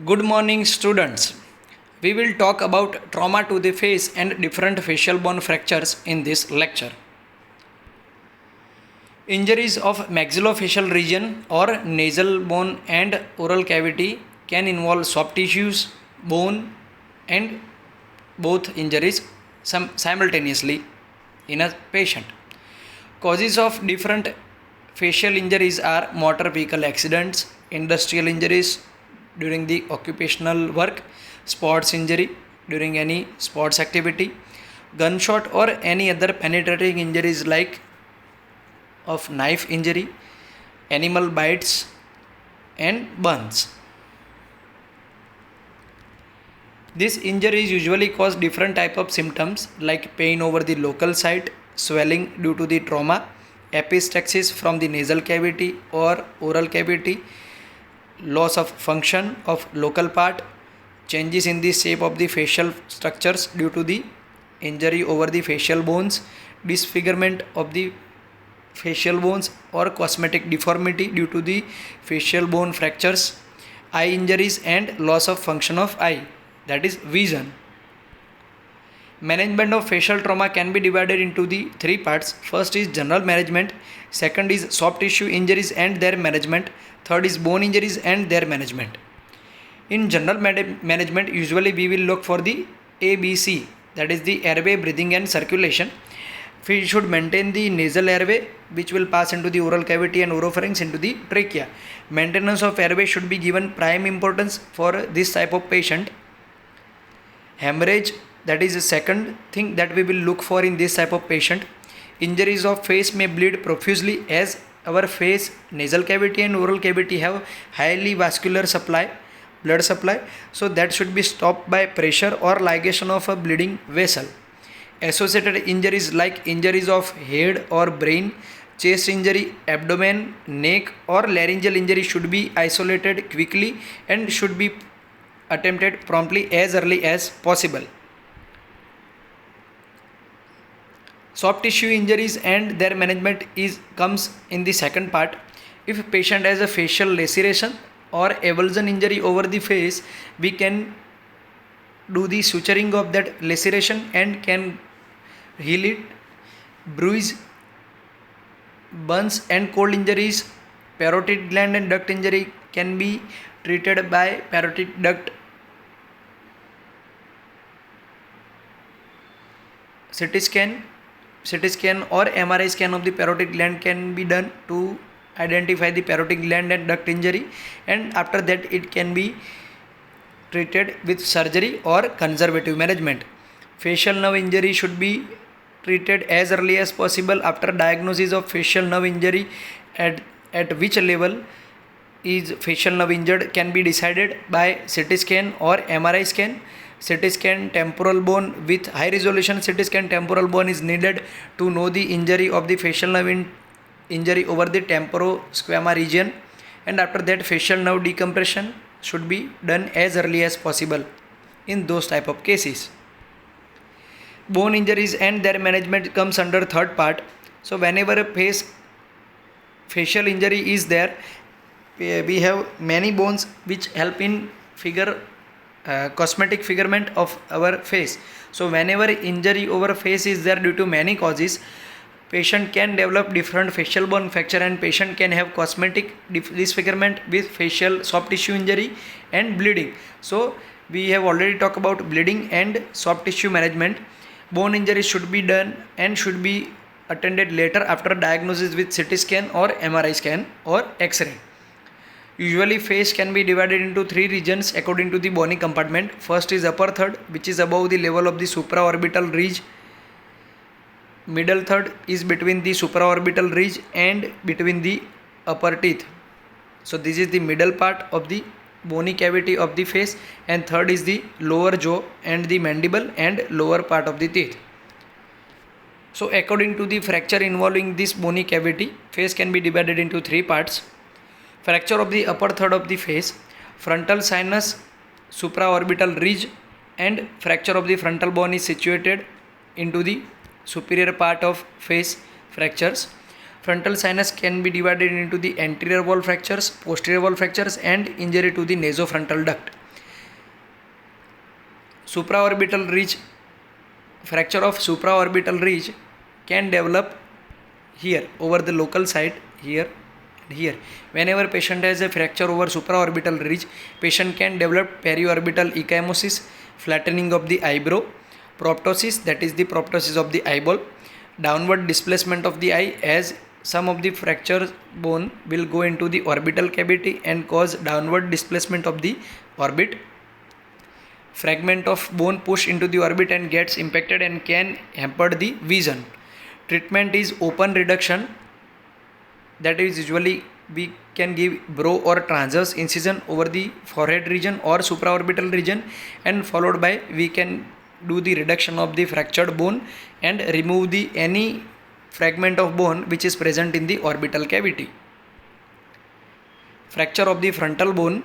Good morning, students. We will talk about trauma to the face and different facial bone fractures in this lecture. Injuries of maxillofacial region or nasal bone and oral cavity can involve soft tissues, bone, and both injuries simultaneously in a patient. Causes of different facial injuries are motor vehicle accidents, industrial injuries during the occupational work, sports injury during any sports activity, gunshot or any other penetrating injuries like of knife injury, animal bites and burns. These injuries usually cause different type of symptoms like pain over the local site, swelling due to the trauma, epistaxis from the nasal cavity or oral cavity, loss of function of local part, changes in the shape of the facial structures due to the injury over the facial bones, disfigurement of the facial bones or cosmetic deformity due to the facial bone fractures, eye injuries and loss of function of eye, that is vision. Management of facial trauma can be divided into the three parts. First is general management, second is soft tissue injuries and their management, third is bone injuries and their management. In general management, usually we will look for the ABC, that is the airway, breathing and circulation. We should maintain the nasal airway which will pass into the oral cavity and oropharynx into the trachea. Maintenance of airway should be given prime importance for this type of patient. Hemorrhage, that is the second thing that we will look for in this type of patient. Injuries of face may bleed profusely as our face, nasal cavity and oral cavity have highly vascular supply, blood supply, so that should be stopped by pressure or ligation of a bleeding vessel. Associated injuries like injuries of head or brain, chest injury, abdomen, neck or laryngeal injury should be isolated quickly and should be attempted promptly as early as possible. Soft tissue injuries and their management comes in the second part. If a patient has a facial laceration or avulsion injury over the face, we can do the suturing of that laceration and can heal it. Bruise, burns and cold injuries, parotid gland and duct injury can be treated by parotid duct CT scan or MRI scan of the parotid gland can be done to identify the parotid gland and duct injury, and after that it can be treated with surgery or conservative management. Facial nerve injury should be treated as early as possible. After diagnosis of facial nerve injury, at which level is facial nerve injured can be decided by CT scan or MRI scan. CT scan temporal bone with high resolution CT scan temporal bone is needed to know the injury of the facial nerve injury over the temporosquama region, and after that facial nerve decompression should be done as early as possible in those type of cases. Bone injuries and their management comes under third part. So whenever a facial injury is there, we have many bones which help in cosmetic figurement of our face. So whenever injury over face is there due to many causes, patient can develop different facial bone fracture and patient can have cosmetic disfigurement with facial soft tissue injury and bleeding. So we have already talked about bleeding and soft tissue management. Bone injury should be done and should be attended later after diagnosis with CT scan or MRI scan or X-ray. Usually face can be divided into three regions according to the bony compartment. First is upper third, which is above the level of the supraorbital ridge. Middle third is between the supraorbital ridge and between the upper teeth. So this is the middle part of the bony cavity of the face, and third is the lower jaw and the mandible and lower part of the teeth. So according to the fracture involving this bony cavity, face can be divided into three parts. Fracture of the upper third of the face, frontal sinus, supraorbital ridge, and fracture of the frontal bone is situated into the superior part of face fractures. Frontal sinus can be divided into the anterior wall fractures, posterior wall fractures, and injury to the nasofrontal duct. supraorbital ridge, fracture of supraorbital ridge can develop here over the local site here and here. Whenever patient has a fracture over supraorbital ridge, patient can develop periorbital ecchymosis, flattening of the eyebrow, proptosis, that is the proptosis of the eyeball, downward displacement of the eye, as some of the fracture bone will go into the orbital cavity and cause downward displacement of the orbit. Fragment of bone push into the orbit and gets impacted and can hamper the vision. Treatment is open reduction, that is usually we can give brow or transverse incision over the forehead region or supraorbital region, and followed by we can do the reduction of the fractured bone and remove the any fragment of bone which is present in the orbital cavity. Fracture of the frontal bone.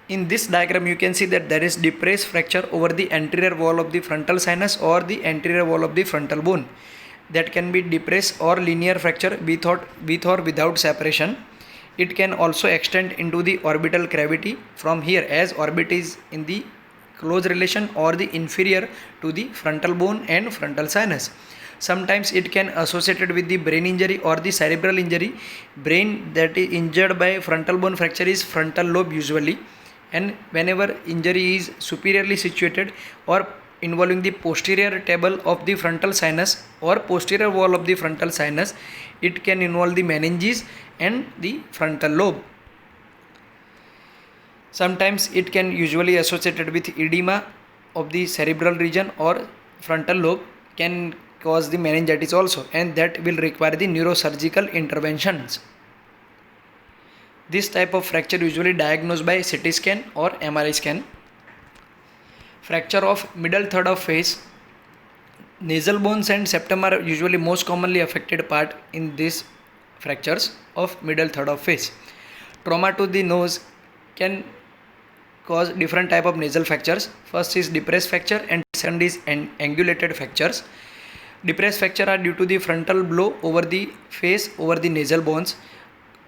In this diagram you can see that there is depressed fracture over the anterior wall of the frontal sinus or the anterior wall of the frontal bone. That can be depressed or linear fracture with or without separation. It can also extend into the orbital cavity from here, as orbit is in the close relation or the inferior to the frontal bone and frontal sinus. Sometimes it can associated with the brain injury or the cerebral injury. Brain that is injured by frontal bone fracture is frontal lobe usually, and whenever injury is superiorly situated or involving the posterior table of the frontal sinus or posterior wall of the frontal sinus, it can involve the meninges and the frontal lobe. Sometimes it can usually associated with edema of the cerebral region or frontal lobe, can cause the meningitis also, and that will require the neurosurgical interventions. This type of fracture usually diagnosed by CT scan or MRI scan. Fracture of middle third of face. Nasal bones and septum are usually most commonly affected part in these fractures of middle third of face. Trauma to the nose can cause different type of nasal fractures. First is depressed fracture and second is angulated fractures. Depressed fracture are due to the frontal blow over the face over the nasal bones.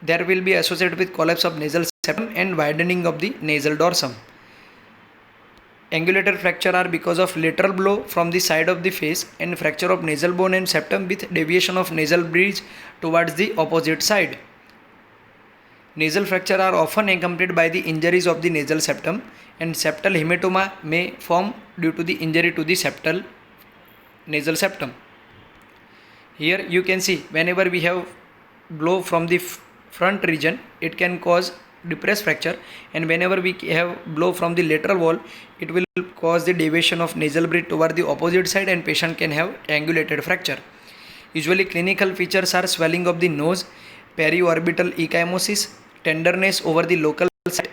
There will be associated with collapse of nasal septum and widening of the nasal dorsum. Angulated fracture are because of lateral blow from the side of the face and fracture of nasal bone and septum with deviation of nasal bridge towards the opposite side. Nasal fracture are often accompanied by the injuries of the nasal septum, and septal hematoma may form due to the injury to the septal nasal septum. Here you can see whenever we have blow from the front region, it can cause depressed fracture, and whenever we have blow from the lateral wall, it will cause the deviation of nasal bridge toward the opposite side and patient can have angulated fracture. Usually clinical features are swelling of the nose, periorbital ecchymosis, tenderness over the local site,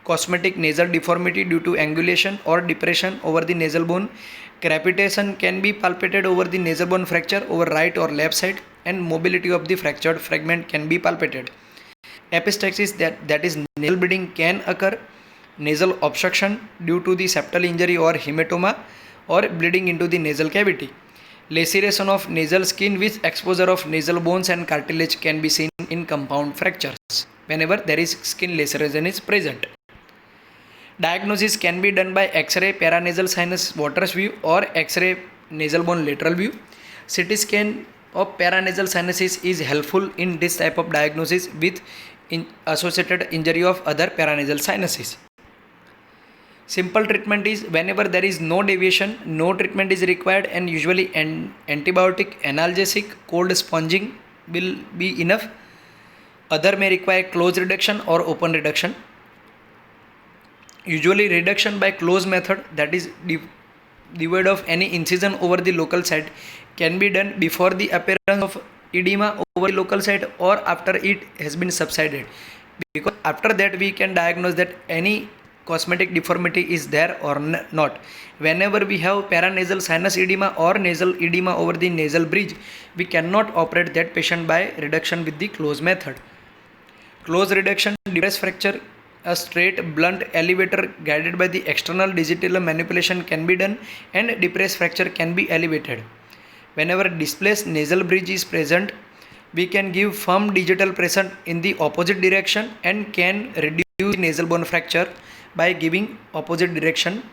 cosmetic nasal deformity due to angulation or depression over the nasal bone. Crepitation can be palpated over the nasal bone fracture over right or left side, and mobility of the fractured fragment can be palpated. Epistaxis, that is nasal bleeding, can occur. Nasal obstruction due to the septal injury or hematoma or bleeding into the nasal cavity. Laceration of nasal skin with exposure of nasal bones and cartilage can be seen in compound fractures whenever there is skin laceration is present. Diagnosis can be done by X-ray paranasal sinus Waters view or X-ray nasal bone lateral view. CT scan of paranasal sinuses is helpful in this type of diagnosis with associated injury of other paranasal sinuses. Simple treatment is whenever there is no deviation, no treatment is required, and usually an antibiotic, analgesic, cold sponging will be enough. Other may require close reduction or open reduction. Usually reduction by close method, that is devoid of any incision over the local site, can be done before the appearance of edema over the local site or after it has been subsided, because after that we can diagnose that any cosmetic deformity is there or not. Whenever we have paranasal sinus edema or nasal edema over the nasal bridge, we cannot operate that patient by reduction with the close method. Close reduction, depressed fracture, a straight blunt elevator guided by the external digital manipulation can be done, and depressed fracture can be elevated. Whenever displaced nasal bridge is present, we can give firm digital pressure in the opposite direction and can reduce nasal bone fracture by giving opposite direction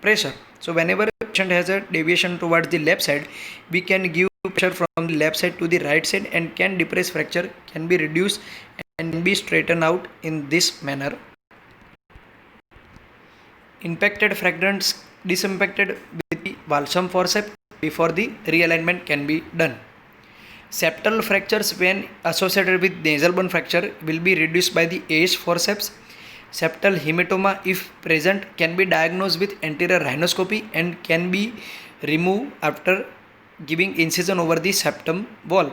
pressure. So whenever a patient has a deviation towards the left side, we can give pressure from the left side to the right side and can depress fracture, can be reduced and be straightened out in this manner. Impacted fragments disimpacted with the Walsham forceps before the realignment can be done. Septal fractures when associated with nasal bone fracture will be reduced by the ACE forceps. Septal hematoma, if present, can be diagnosed with anterior rhinoscopy and can be removed after giving incision over the septum wall.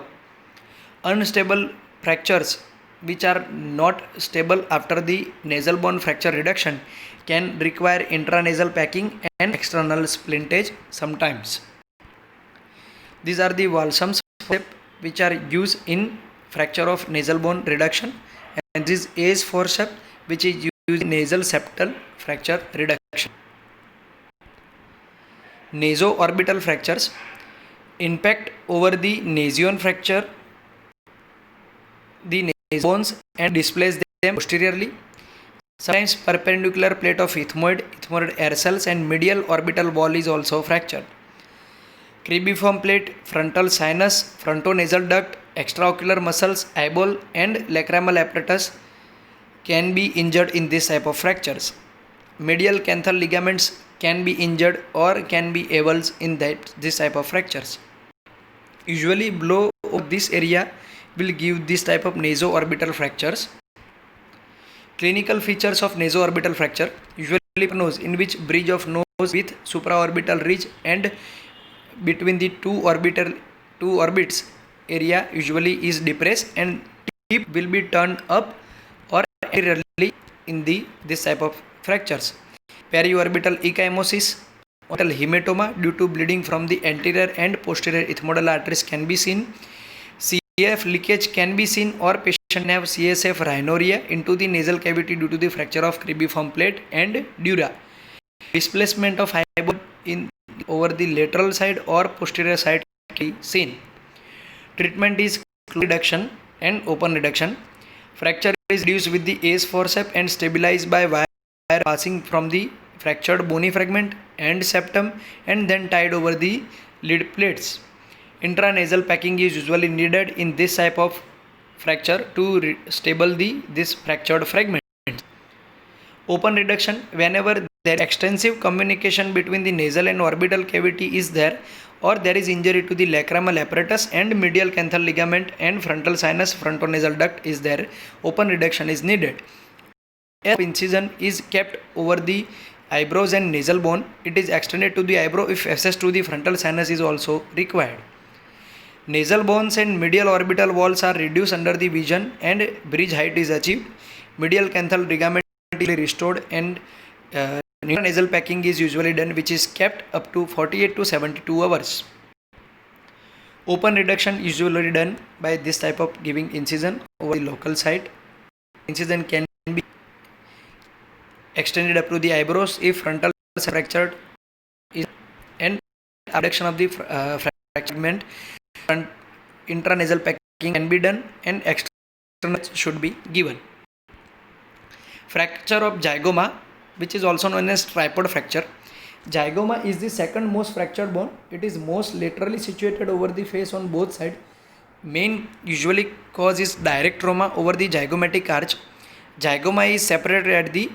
Unstable fractures which are not stable after the nasal bone fracture reduction can require intranasal packing and external splintage sometimes. These are the Walsham's forceps which are used in fracture of nasal bone reduction, and this is ACE forceps which is used in nasal septal fracture reduction. Naso-orbital fractures impact over the nasion fracture the nasal bones and displace them posteriorly. Sometimes perpendicular plate of ethmoid air cells and medial orbital wall is also fractured. Cribriform plate, frontal sinus, frontonasal duct, extraocular muscles, eyeball and lacrimal apparatus can be injured in this type of fractures. Medial canthal ligaments can be injured or can be avulsed in this type of fractures. Usually blow of this area will give this type of naso-orbital fractures. Clinical features of naso-orbital fracture: usually nose, in which bridge of nose with supraorbital ridge and between the two orbits area usually is depressed and tip will be turned up or anteriorly in this type of fractures. Periorbital ecchymosis, orbital hematoma due to bleeding from the anterior and posterior ethmoidal arteries can be seen. CSF leakage can be seen, or patient have CSF rhinorrhea into the nasal cavity due to the fracture of cribriform plate and dura. Displacement of eyeball in over the lateral side or posterior side can be seen. Treatment is reduction and open reduction. Fracture is reduced with the ACE forceps and stabilized by wire passing from the fractured bony fragment and septum and then tied over the lid plates. Intranasal packing is usually needed in this type of fracture to stable this fractured fragment. Open reduction: whenever there is extensive communication between the nasal and orbital cavity is there, or there is injury to the lacrimal apparatus and medial canthal ligament and frontal sinus frontonasal duct is there, open reduction is needed. If incision is kept over the eyebrows and nasal bone, it is extended to the eyebrow if access to the frontal sinus is also required. Nasal bones and medial orbital walls are reduced under the vision and bridge height is achieved. Medial canthal ligament is restored and nasal packing is usually done, which is kept up to 48 to 72 hours. Open reduction usually done by this type of giving incision over the local site. Incision can be extended up to the eyebrows if frontal fractured is, and abduction of the fragment. Intranasal packing can be done and external should be given. Fracture of zygoma, which is also known as tripod fracture. Zygoma is the second most fractured bone. It is most laterally situated over the face on both sides. Main usually cause is direct trauma over the zygomatic arch. Zygoma is separated at the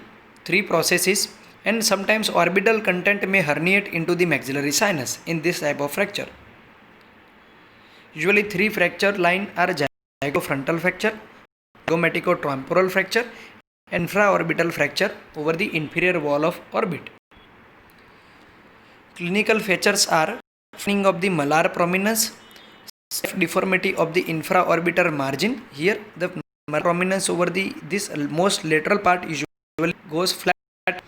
three processes and sometimes orbital content may herniate into the maxillary sinus in this type of fracture. Usually three fracture line are zygofrontal fracture, zygomaticotemporal fracture, and infraorbital fracture over the inferior wall of orbit. Clinical features are flattening of the malar prominence, deformity of the infraorbital margin. Here the malar prominence over this most lateral part usually goes flat.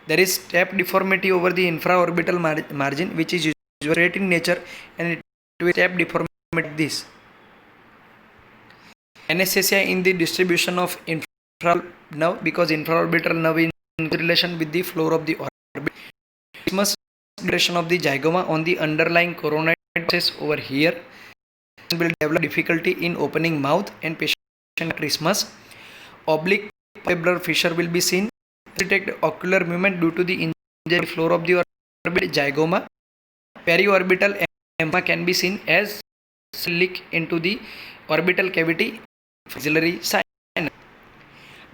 There is step deformity over the infraorbital margin, which is usually straight in nature, and it will step deformity like this. Anesthesia in the distribution of infraorbital nerve, because infraorbital nerve is in relation with the floor of the orbit. Trismus depression of the zygoma on the underlying coronoid process over here will develop difficulty in opening mouth and patient trismus. Oblique palpebral fissure will be seen. detect ocular movement due to the injury floor of the orbit zygoma. Periorbital edema can be seen as leak into the orbital cavity maxillary sinus.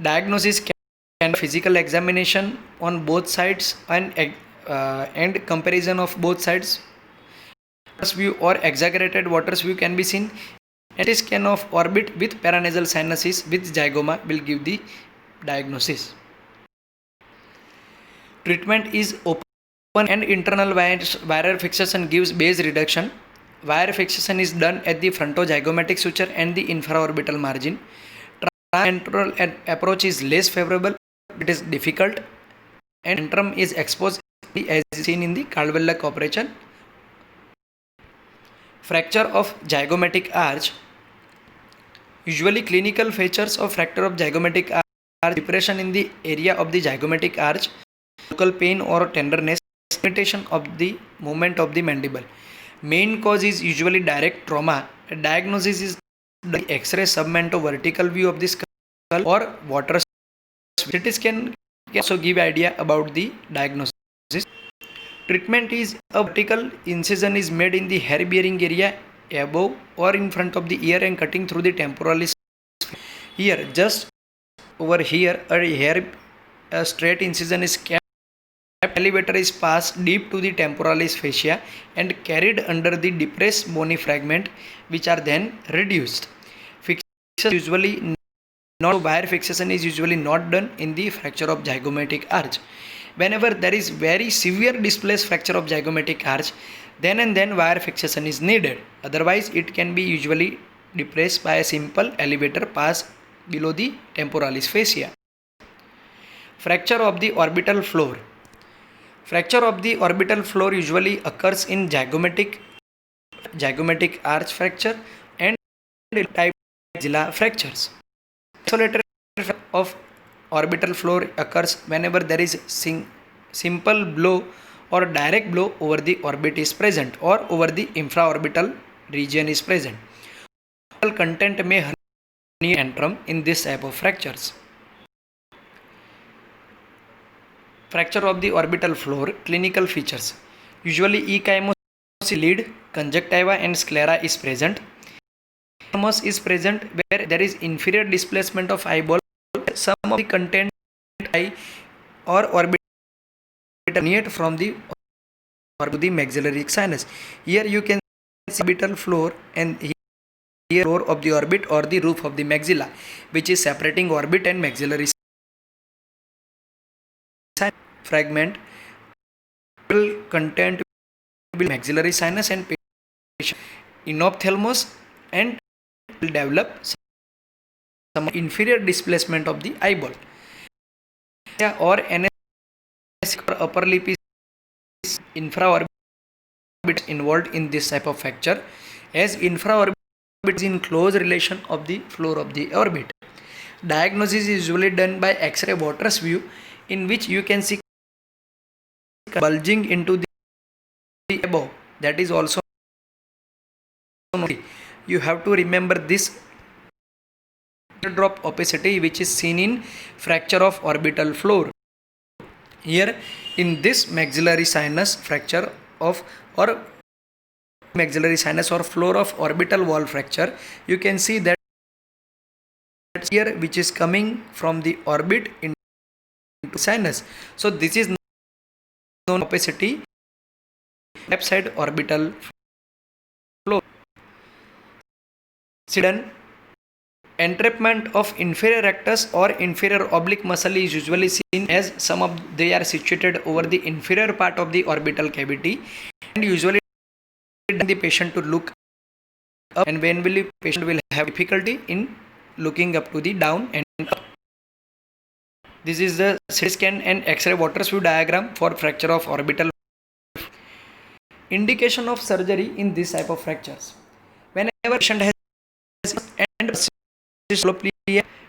Diagnosis can be physical examination on both sides and comparison of both sides. View or exaggerated water view can be seen. A scan of orbit with paranasal sinuses with zygoma will give the diagnosis. Treatment is open and internal wire fixation gives base reduction. Wire fixation is done at the frontozygomatic suture and the infraorbital margin. Transantral approach is less favorable. It is difficult and antrum is exposed as seen in the Caldwell operation. Fracture of zygomatic arch. Usually clinical features of fracture of zygomatic arch are depression in the area of the zygomatic arch, local pain or tenderness, limitation of the movement of the mandible. Main cause is usually direct trauma. Diagnosis is the X-ray submanto vertical view of the skull or water. CT scan can also give idea about the diagnosis. Treatment is a vertical incision is made in the hair bearing area above or in front of the ear and cutting through the temporalis. Here, just over here, a straight incision is kept. Elevator is passed deep to the temporalis fascia and carried under the depressed bony fragment, which are then reduced. Fixation usually not wire fixation is usually not done in the fracture of zygomatic arch. Whenever there is very severe displaced fracture of zygomatic arch, then and then wire fixation is needed. Otherwise, it can be usually depressed by a simple elevator pass below the temporalis fascia. Fracture of the orbital floor. Fracture of the orbital floor usually occurs in zygomatic arch fracture and type maxilla fractures. Isolated of orbital floor occurs whenever there is simple blow or direct blow over the orbit is present or over the infraorbital region is present. Content may herniate antrum in this type of fractures. Fracture of the orbital floor. Clinical features. Usually ecchymosis, lead, conjunctiva and sclera is present. Ecchymosis is present where there is inferior displacement of eyeball. Some of the content eye or orbital herniate from the maxillary sinus. Here you can see orbital floor and here floor of the orbit or the roof of the maxilla, which is separating orbit and maxillary sinus fragment. Will content maxillary sinus and enophthalmos and will develop some inferior displacement of the eyeball or NS or upper lip is infraorbit involved in this type of fracture, as infraorbit is in close relation of the floor of the orbit. Diagnosis is usually done by X-ray Waters view, in which you can see bulging into the above. That is also you have to remember this drop opacity which is seen in fracture of orbital floor. Here in this maxillary sinus fracture of or maxillary sinus or floor of orbital wall fracture, you can see that here which is coming from the orbit into sinus. So this is known opacity left side orbital floor. Sidon. Entrapment of inferior rectus or inferior oblique muscle is usually seen as they are situated over the inferior part of the orbital cavity, and usually the patient to look up, and when will the patient will have difficulty in looking up to the down and up. This is the CT scan and X-ray Waters view diagram for fracture of orbital. Indication of surgery in this type of fractures. Whenever patient has and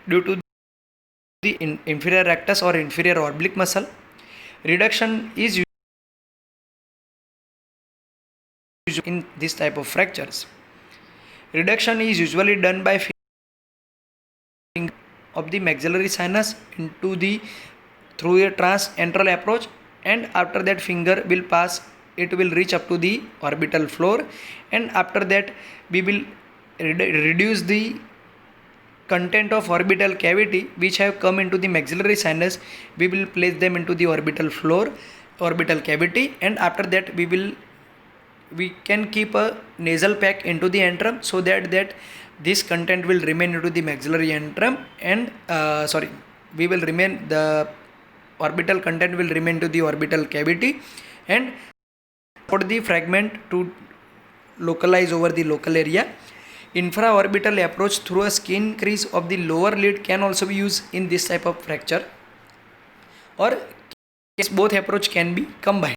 due to the inferior rectus or inferior oblique muscle, reduction is in this type of fractures. Reduction is usually done by of the maxillary sinus into the through a transantral approach, and after that finger will pass, it will reach up to the orbital floor, and after that we will reduce the content of orbital cavity which have come into the maxillary sinus. We will place them into the orbital floor, orbital cavity, and after that we can keep a nasal pack into the antrum, so that this content will remain into the maxillary antrum, and we will remain, the orbital content will remain to the orbital cavity, and for the fragment to localize over the local area. Infraorbital approach through a skin crease of the lower lid can also be used in this type of fracture, or both approach can be combined.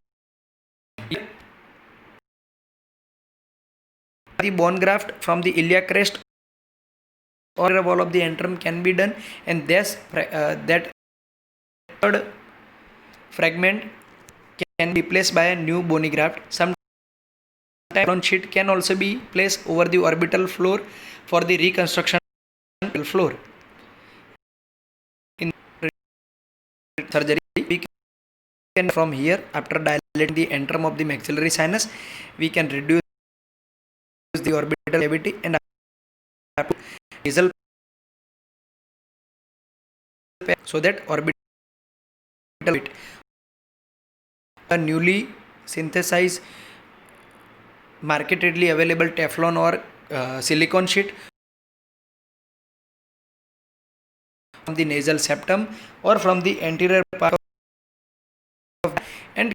The bone graft from the iliac crest or wall of the antrum can be done, and thus that third fragment can be placed by a new bony graft. Sometimes on sheet can also be placed over the orbital floor for the reconstruction floor. In surgery, we can from here, after dilating the antrum of the maxillary sinus, we can reduce the orbital cavity and nasal, so that orbital, a newly synthesized marketedly available Teflon or silicone sheet from the nasal septum or from the anterior part of, and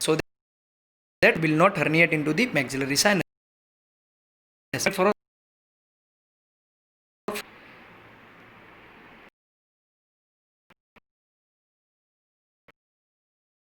so that will not herniate into the maxillary sinus. For